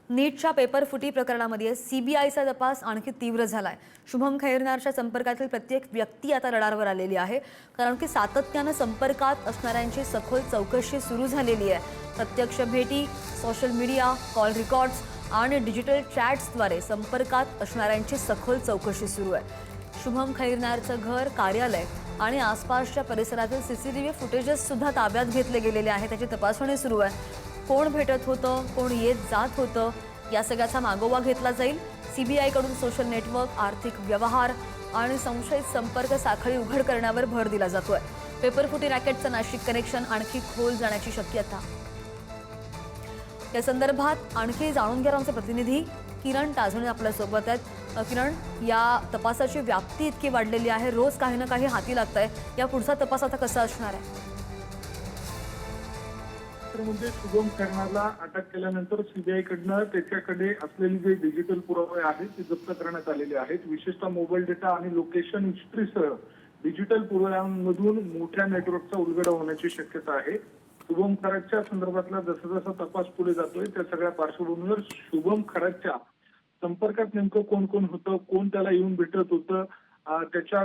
नीटच्या paper फुटी प्रकरणामध्ये सीबीआयचा तपास आणखी तीव्र झालाय। शुभम खैरनारच्या संपर्कातील प्रत्येक व्यक्ती आता रडारवर आलेली आहे, कारण की सातत्याने संपर्कात असणाऱ्यांची सखोल चौकशी सुरू झालेली आहे। प्रत्यक्ष भेटी, सोशल मीडिया, कॉल रेकॉर्ड्स आणि डिजिटल चॅट्सद्वारे संपर्कात असणाऱ्यांची सखोल चौकशी सुरू आहे। शुभम खैरनारचं घर, कार्यालय आणि आसपासच्या परिसरातील सीसीटीव्ही फुटेजेस सुद्धा ताब्यात घेतले गेलेले आहे। त्याची तपासणी सुरू आहे। कोण भेटत होतं, कोण येत जात होतं, या सगळ्याचा मागोवा घेतला जाईल। सीबीआयकडून सोशल नेटवर्क, आर्थिक व्यवहार आणि संशयित संपर्क साखळी उघड करण्यावर भर दिला जातोय। पेपरफुटी रॅकेटचं नाशिक कनेक्शन आणखी खोल जाण्याची शक्यता। या संदर्भात आणखी जाणून घेणार आमचे प्रतिनिधी किरण ताजणे आपल्या सोबत आहेत। किरण, या तपासाची व्याप्ती इतकी वाढलेली आहे, रोज काही ना काही हाती लागतंय, या पुढचा तपास आता कसा असणार आहे? म्हणजे शुभम खैरनारला अटक केल्यानंतर सीबीआयकडनं त्याच्याकडे असलेले जे डिजिटल पुरावे आहेत ते जप्त करण्यात आलेले आहेत। विशेषतः मोबाईल डेटा आणि लोकेशन हिस्ट्रीसह डिजिटल पुराव्यांमधून मोठ्या नेटवर्कचा उलगडा होण्याची शक्यता आहे। शुभम खैरनारच्या संदर्भातला जसा जसा तपास पुढे जातोय त्या सगळ्या पार्श्वभूमीवर शुभम खैरनारच्या संपर्कात नेमकं कोण कोण होतं, कोण त्याला येऊन भेटत होतं, त्याच्या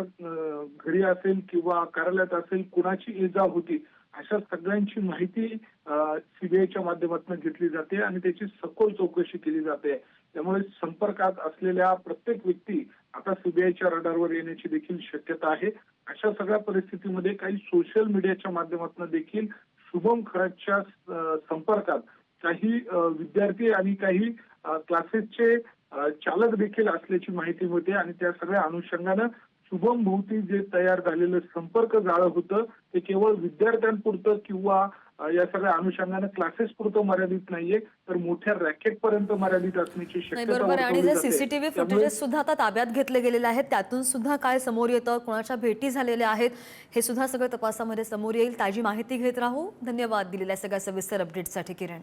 घरी असेल किंवा कार्यालयात असेल, कुणाची इजा होती, अशा सगळ्यांची माहिती सीबीआयच्या माध्यमातून घेतली जाते आणि त्याची सखोल चौकशी केली जाते। त्यामुळे संपर्कात असलेल्या प्रत्येक व्यक्ती आता सीबीआयच्या रडारवर येण्याची देखील शक्यता आहे। अशा सगळ्या परिस्थितीमध्ये काही सोशल मीडियाच्या माध्यमातून देखील शुभम खैरनारच्या संपर्कात काही विद्यार्थी आणि काही क्लासेसचे चालक देखील असल्याची माहिती मिळते आणि त्या सगळ्या अनुषंगानं शुभम भोवती जे तयार झालेलं संपर्क जाळं होतं ते केवळ विद्यार्थ्यांपुरतं किंवा या सगळ्या अनुषंगानं क्लासेस पुरतं मर्यादित नाहीये, तर मोठ्या रॅकेट पर्यंत मर्यादित असण्याची शक्यता बरोबर। आणि जे सीसीटीव्ही फुटेजेस सुद्धा आता ताब्यात घेतले गेलेले आहेत, त्यातून सुद्धा काय समोर येतं, कोणाच्या भेटी झालेल्या आहेत, हे सुद्धा सगळं तपासामध्ये समोर येईल। ताजी माहिती घेत राहू। धन्यवाद दिलेल्या सगळ्या सविस्तर अपडेटसाठी किरण।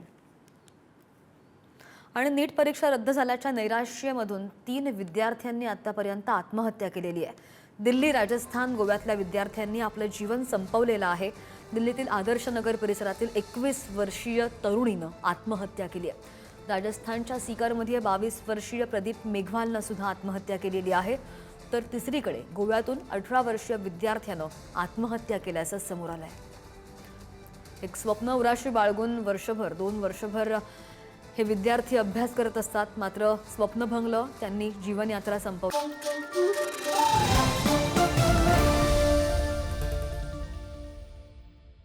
आणि नीट परीक्षा रद्द झाल्याच्या नैराश्यामधून 3 विद्यार्थ्यांनी आतापर्यंत आत्महत्या केलेली आहे। दिल्ली, राजस्थान, गोव्यातल्या विद्यार्थ्यांनी आपलं जीवन संपवलेलं आहे। दिल्लीतील आदर्श नगर परिसरातील 21 वर्षीय तरुणीनं आत्महत्या केली आहे। राजस्थानच्या सीकरमध्ये 22 वर्षीय प्रदीप मेघवालनं सुद्धा आत्महत्या केलेली आहे। तर तिसरीकडे गोव्यातून 18 वर्षीय विद्यार्थ्यानं आत्महत्या केल्याचं समोर आलंय। एक स्वप्न उराशी बाळगून 2 वर्षभर हे विद्यार्थी अभ्यास करत असतात, मात्र स्वप्न भंगलं, त्यांनी जीवनयात्रा संपवली।